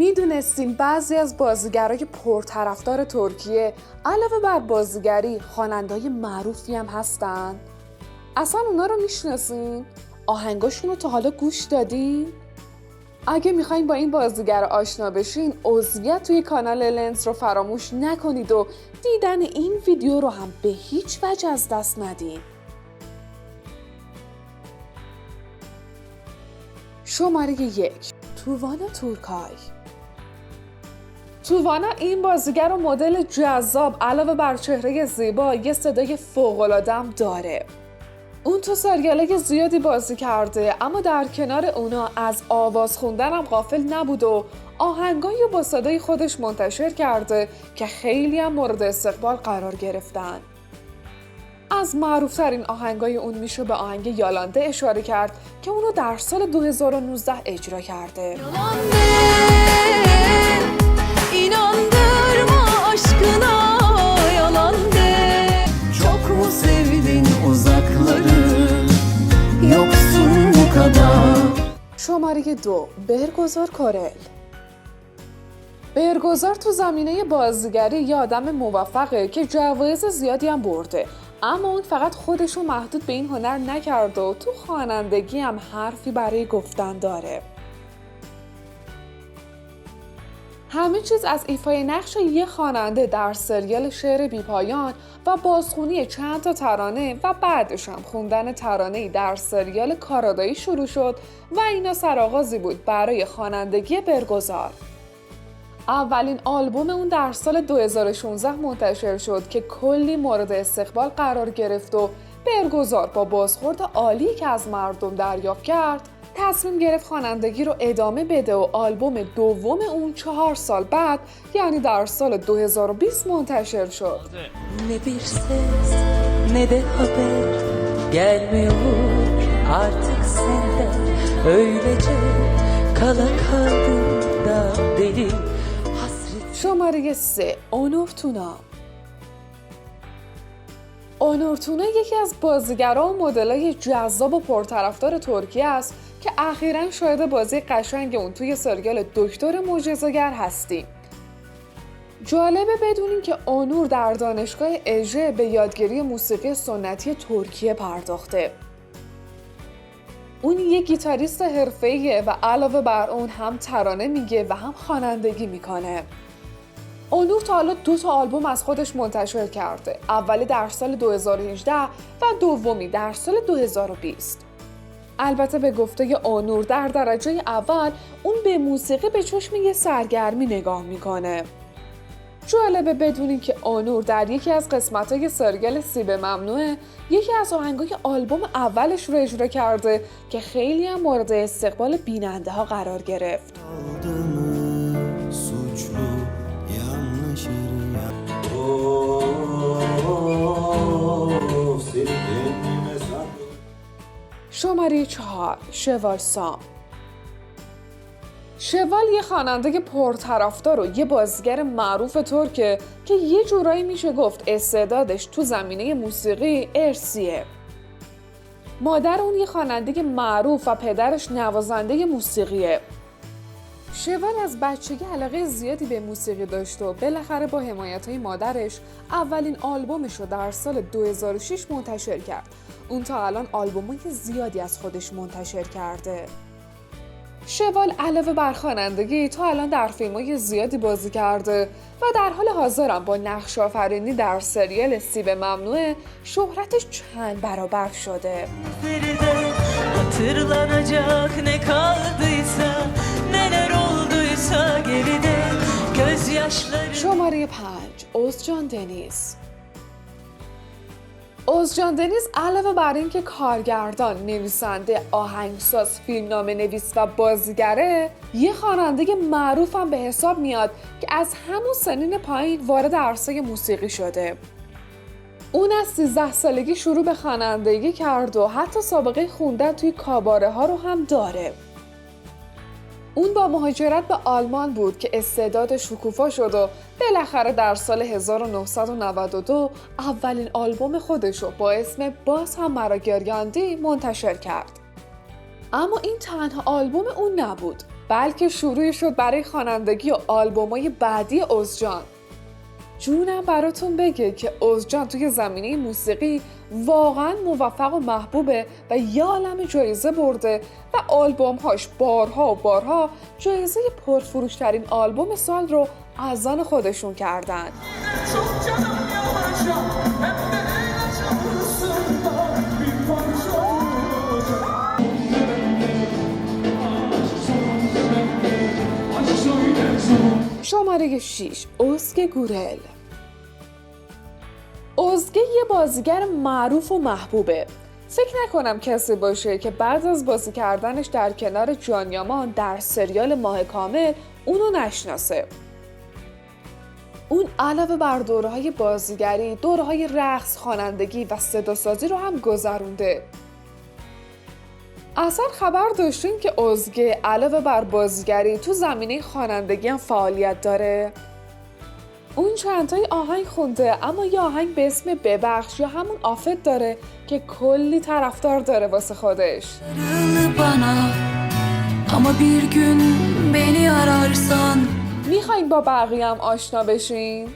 میدونستین بعضی از بازیگرای پرطرفدار ترکیه علاوه بر بازیگری خواننده‌های معروفی هم هستن؟ اصلا اونا رو میشناسین؟ آهنگاشون رو تا حالا گوش دادین؟ اگه میخواین با این بازیگر آشنا بشین، عضویت توی کانال لنز رو فراموش نکنید و دیدن این ویدیو رو هم به هیچ وجه از دست ندین. شماره 1. توانا تورکای. توانا این بازیگر و مدل جذاب علاوه بر چهره زیبا یه صدای فوق‌العاده هم داره. اون تو سریالای زیادی بازی کرده، اما در کنار اونا از آواز خوندن هم غافل نبود و آهنگایی با صدای خودش منتشر کرده که خیلی هم مورد استقبال قرار گرفتن. از معروفترین آهنگای اون میشه به آهنگ یالانده اشاره کرد که اونو در سال 2019 اجرا کرده. İnandırma aşkına yalan de. Çok mu sevdin uzakları yoksun bu kadar. شماره 2. برگزار کورل. برگزار تو زمینه بازیگری یه آدم موفقه که جوایز زیادی هم برده، اما اون فقط خودشو محدود به این هنر نکرد و تو خوانندگی هم حرفی برای گفتن داره. همه چیز از ایفای نقش یه خواننده در سریال شعر بی‌پایان و بازخوانی چند تا ترانه و بعدش هم خوندن ترانه‌ای در سریال کارادایی شروع شد و اینا سرآغازی بود برای خوانندگی برگزار. اولین آلبوم اون در سال 2016 منتشر شد که کلی مورد استقبال قرار گرفت و برگزار با بازخورد عالی که از مردم دریافت کرد تصمیم گرفت خوانندگی رو ادامه بده و آلبوم دوم اون 4 سال بعد یعنی در سال 2020 منتشر شد. Ne bir ses ne de haber gelmiyor artık senden öylece kala kaldım da deli hasret. شماره 3. اونور تونا. اونور تونا یکی از بازیگران و مدلای جذاب و پرطرفدار ترکیه است که اخیراً شاهد بازی قشنگ اون توی سریال دکتر معجزه‌گر هستیم. جالبه بدونین که اونور در دانشگاه اژه به یادگیری موسیقی سنتی ترکیه پرداخته. اون یک گیتاریست حرفه‌ایه و علاوه بر اون هم ترانه میگه و هم خوانندگی میکنه. اونور تا حالا 2 تا آلبوم از خودش منتشر کرده. اولی در سال 2018 و دومی در سال 2020. البته به گفته اونور در درجه اول اون به موسیقی به چشم یه سرگرمی نگاه میکنه. جالبه بدونین که اونور در یکی از قسمت‌های سریال سیب ممنوعه یکی از آهنگای آلبوم اولش رو اجرا کرده که خیلی هم مورد استقبال بیننده ها قرار گرفت. شماره 4. شوال سام. شوال یه خواننده پرطرفدار و یه بازیگر معروف ترکه که یه جورایی میشه گفت استعدادش تو زمینه موسیقی ارثیه. مادر اون یه خواننده معروف و پدرش نوازنده موسیقیه. شوال از بچگی علاقه زیادی به موسیقی داشت و بالاخره با حمایت‌های مادرش اولین آلبومش رو در سال 2006 منتشر کرد. اون تا الان آلبومای زیادی از خودش منتشر کرده. شوال علاوه بر خوانندگی تا الان در فیلم‌های زیادی بازی کرده و در حال حاضرم با نقش آفرینی در سریال سیب ممنوعه شهرتش چند برابر شده. Hatırlanacak ne kaldıysa neler olduysa geride gözyaşları. شماره 5. اوزجان دنیز. اوزجان دنیز علاوه بر اینکه کارگردان، نویسنده، آهنگساز، فیلمنامه نویس و بازیگره، یه خواننده معروف هم به حساب میاد که از همون سنین پایین وارد عرصه موسیقی شده. اون از 13 سالگی شروع به خوانندگی کرد و حتی سابقه خوندن توی کاباره ها رو هم داره. اون با مهاجرت به آلمان بود که استعدادش شکوفا شد و بالاخره در سال 1992 اولین آلبوم خودش رو با اسم باز هم مرا گریاندی منتشر کرد. اما این تنها آلبوم اون نبود. بلکه شروعی شد برای خوانندگی و آلبومای بعدی اوزجان. جونم براتون بگه که اوزجان توی زمینه موسیقی واقعا موفق و محبوبه و یه عالمه جایزه برده و آلبومهاش بارها و بارها جایزه پرفروشترین آلبوم سال رو از آن خودشون کردن. شماره 6 ازگه گورل. ازگه یه بازیگر معروف و محبوبه. فکر نکنم کسی باشه که بعد از بازی کردنش در کنار جان یامان در سریال ماه کامل اونو نشناسه. اون علاوه بر دوره‌های بازیگری، دوره‌های رقص، خوانندگی و صداسازی رو هم گذرونده. اصلا خبر داشتین که ازگه علاوه بر بازیگری تو زمینه خوانندگی هم فعالیت داره؟ اون چندتای آهنگ خونده، اما یه آهنگ به اسم ببخش یا همون آفت داره که کلی طرفدار داره واسه خودش. اما bir gün beni ararsan. میخواین با بقیه هم آشنا بشین؟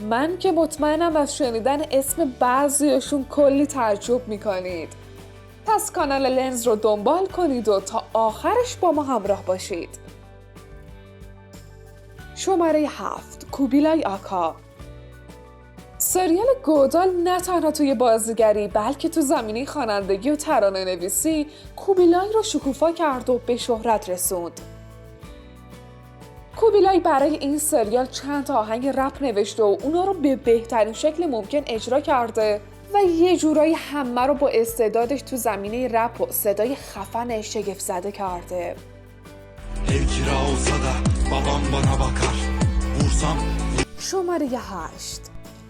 من که مطمئنم از شنیدن اسم بعضیشون کلی تعجب میکنید. پس کانال لنز رو دنبال کنید و تا آخرش با ما همراه باشید. شماره 7 کوبیلای آکا. سریال گودال نه تنها توی بازیگری بلکه تو زمینه خوانندگی و ترانه نویسی کوبیلای رو شکوفا کرد و به شهرت رسوند. کوبیلای برای این سریال چند تا آهنگ رپ نوشته و اونا رو به بهترین شکل ممکن اجرا کرده و یه جورایی همه رو با استعدادش تو زمینه رپ و صدای خفن شگفت زده کرده. شماره 8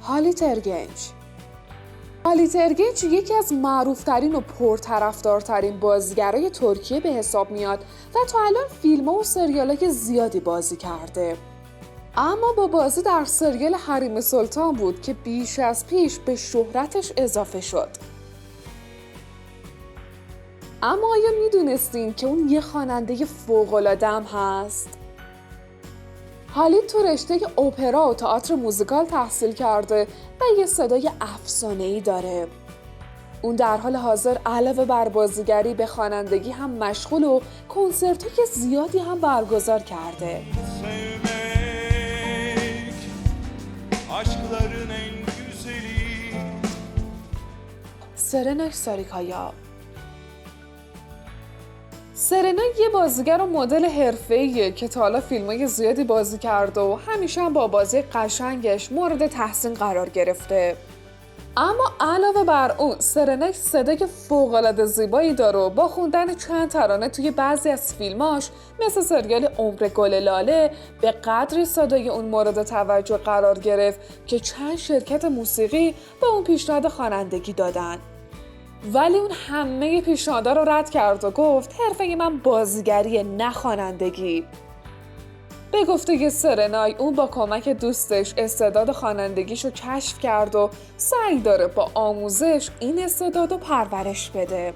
هالیت ارگنج. هالیت ارگنج یکی از معروفترین و پرطرفدارترین بازیگرای ترکیه به حساب میاد و تا الان فیلم‌ها و سریال‌های زیادی بازی کرده. اما با بازی در سریال حریم سلطان بود که بیش از پیش به شهرتش اضافه شد. اما آیا میدونستین که اون یه خواننده فوق‌العاده هم هست؟ هالیت تو رشته اپرا و تئاتر موزیکال تحصیل کرده و یه صدای افسانه‌ای داره. اون در حال حاضر علاوه بر بازیگری به خوانندگی هم مشغول و کنسرت‌های زیادی هم برگزار کرده. سرنا ساریکایا. سرنا یه بازیگر و مدل حرفه‌ایه که تا حالا فیلمای زیادی بازی کرده و همیشه هم با بازی قشنگش مورد تحسین قرار گرفته. اما علاوه بر اون سرنا صدای فوق‌العاده زیبایی داره و با خوندن چند ترانه توی بعضی از فیلماش مثل سریال عمر گل لاله به قدری صدای اون مورد توجه قرار گرفت که چند شرکت موسیقی به اون پیشنهاد خوانندگی دادن. ولی اون همه پیشنهادها رو رد کرد و گفت حرفه من بازیگری نه خوانندگی. به گفته سرنای اون با کمک دوستش استعداد خوانندگیشو کشف کرد و سعی داره با آموزش این استعدادو پرورش بده.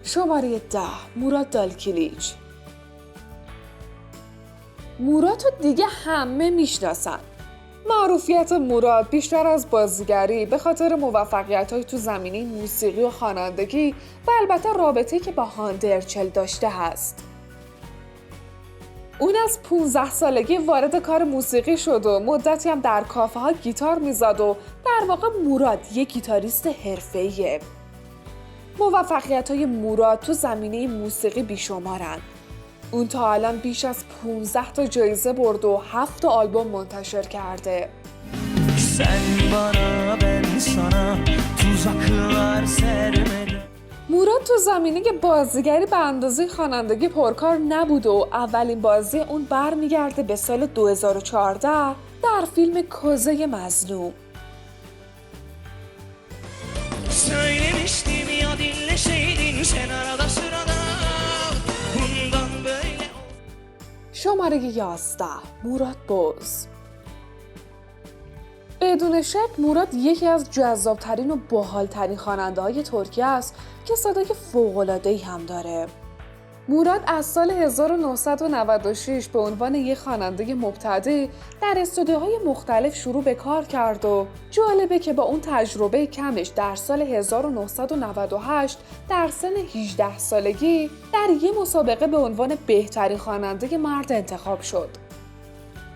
شماره 10 مراد دالکیلیچ. مراد رو دیگه همه میشناسن. معروفیت مراد بیشتر از بازیگری به خاطر موفقیت‌های تو زمینه موسیقی و خوانندگی و البته رابطه‌ای که با هانده ارچل داشته هست. اون از 15 سالگی وارد کار موسیقی شد و مدتی هم در کافه ها گیتار میزد و در واقع مراد یک گیتاریست حرفه‌ایه. موفقیت‌های مراد تو زمینه موسیقی بیشمارن. اون تا الان بیش از 15 تا جایزه برد و 7 تا آلبوم منتشر کرده. مراد تو زمینه بازیگری به اندازه خوانندگی پرکار نبود و اولین بازی اون برمیگرده به سال 2014 در فیلم کوزه مظلوم. شماره 11 مراد بوز. بدون شک موراد یکی از جذابترین و باحالترین خواننده‌های ترکیه است که صدای فوق‌العاده‌ای هم داره. موراد از سال 1996 به عنوان یک خواننده مبتدی در استودیوهای مختلف شروع به کار کرد و جالبه که با اون تجربه کمش در سال 1998 در سن 18 سالگی در یک مسابقه به عنوان بهترین خواننده مرد انتخاب شد.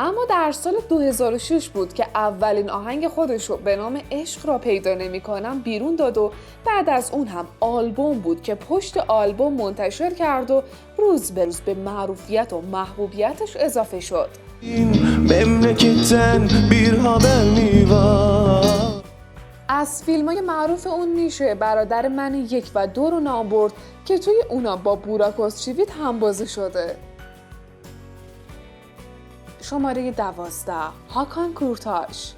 اما در سال 2006 بود که اولین آهنگ خودش رو به نام عشق را پیدا نمی‌کنم بیرون داد و بعد از اون هم آلبوم بود که پشت آلبوم منتشر کرد و روز به روز به معروفیت و محبوبیتش اضافه شد. از فیلم‌های معروف اون میشه برادر من 1 و 2 رو نام برد که توی اونا با بوراک özçivit همبازی شده. شماره 12 هاکان کورتاش.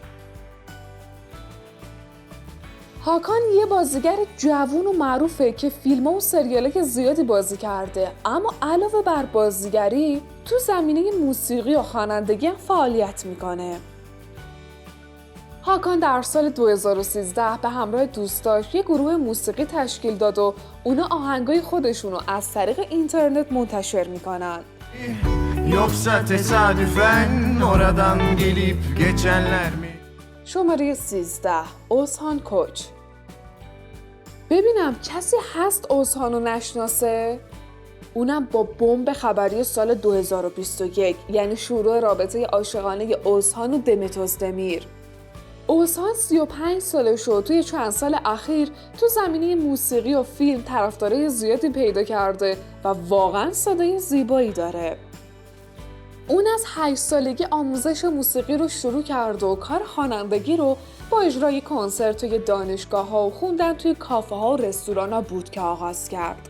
هاکان یه بازیگر جوون و معروفه که فیلم‌ها و سریال‌های زیادی بازی کرده، اما علاوه بر بازیگری تو زمینه موسیقی و خوانندگی هم فعالیت میکنه. هاکان در سال 2013 به همراه دوستاش یه گروه موسیقی tashkil داد و اونا آهنگای خودشونو از طریق اینترنت منتشر میکنن. Yoksa tesadüfen oradan gelip geçenler mi? شماره 13 اوزهان کوچ. ببینم کسی هست اوزهانو نشناسه؟ اونم با بمب خبری سال 2021 یعنی شروع رابطه عاشقانه اوزهان و دمت özdemir. اوزهان 35 سالشه و توی چند سال اخیر تو زمینه موسیقی و فیلم طرفدارای زیادی پیدا کرده و واقعا صدای زیبایی داره. اون از 8 سالگی آموزش موسیقی رو شروع کرد و کار خوانندگی رو با اجرای کنسرت توی دانشگاه‌ها و خوندن توی کافه‌ها و رستوران‌ها بود که آغاز کرد.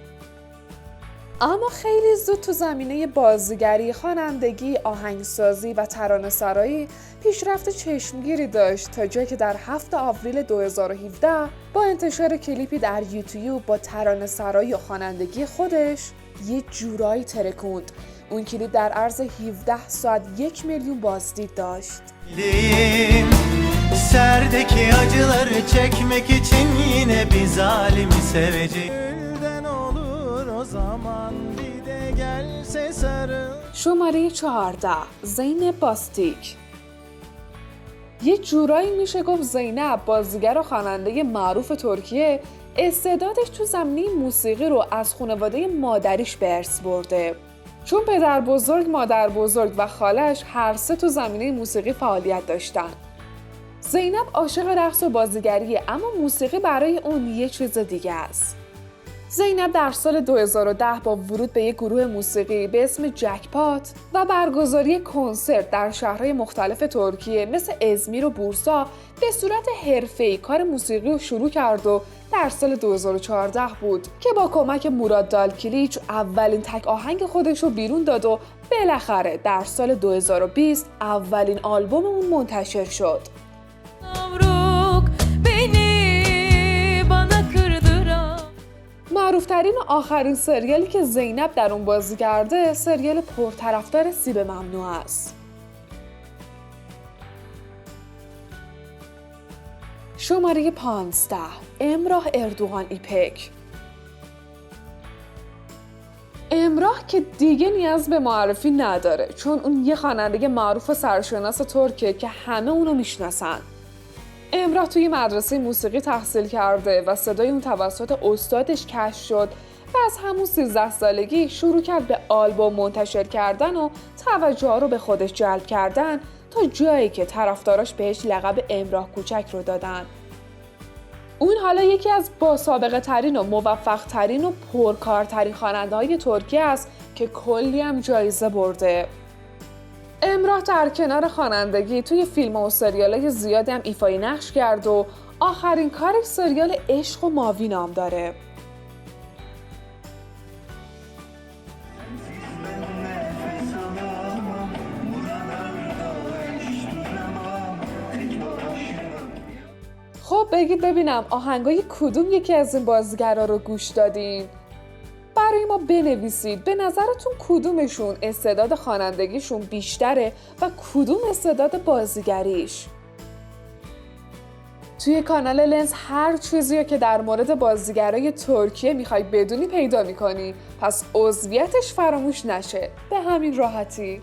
اما خیلی زود تو زمینه بازیگری، خوانندگی، آهنگسازی و ترانه‌سرایی پیشرفت چشمگیری داشت تا جایی که در 7 آوریل 2017 با انتشار کلیپی در یوتیوب با ترانه‌سرایی و خوانندگی خودش یه جورایی ترکوند. اون کلیپ در عرض 17 ساعت 1 میلیون بازدید داشت. Serdeki acıları çekmek için yine bir zalimi sevecek. Elden olur o zaman bir de gelse sarıl. شماره 14 زینب باستیک. یه جورایی میشه گفت زینب بازیگر و خواننده معروف ترکیه استعدادش تو زمینه موسیقی رو از خانواده مادریش به ارث برده. چون پدر بزرگ، مادر بزرگ و خالش هر سه تو زمینه موسیقی فعالیت داشتن. زینب عاشق رقص و بازیگریه اما موسیقی برای اون یه چیز دیگه است. زینب در سال 2010 با ورود به یک گروه موسیقی به اسم جکپات و برگزاری کنسرت در شهرهای مختلف ترکیه مثل ازمیر و بورسا به صورت حرفه‌ای کار موسیقی رو شروع کرد و در سال 2014 بود که با کمک موراد دالکلیچ اولین تک آهنگ خودش رو بیرون داد و بالاخره در سال 2020 اولین آلبوم اون منتشر شد. معروفترین و آخرین سریالی که زینب در اون بازی کرده سریال پرطرفدار سیب ممنوع است. شماره 15 امراه اردوغان ایپک. امراه که دیگه نیاز به معرفی نداره چون اون یه خواننده معروف و سرشناس ترکیه که همه اونو میشناسن. امراه توی مدرسه موسیقی تحصیل کرده و صدای اون توسط استادش کشف شد و از همون 13 سالگی شروع کرد به آلبوم منتشر کردن و توجه رو به خودش جلب کردن تا جایی که طرفداراش بهش لقب امراه کوچک رو دادن. اون حالا یکی از باسابقه ترین و موفق ترین و پرکارترین خواننده های ترکیه است که کلی هم جایزه برده. امراه در کنار خوانندگی توی فیلم و سریال‌های زیادی هم ایفای نقش کرد و آخرین کارش سریال عشق و ماوی نام داره. خب بگید ببینم آهنگای کدوم یکی از این بازیگرا رو گوش دادین؟ برای ما بنویسید به نظرتون کدومشون استعداد خوانندگیشون بیشتره و کدوم استعداد بازیگریش. توی کانال لنز هر چیزی که در مورد بازیگرای ترکیه میخوای بدونی پیدا میکنی، پس عضویتش فراموش نشه. به همین راحتی.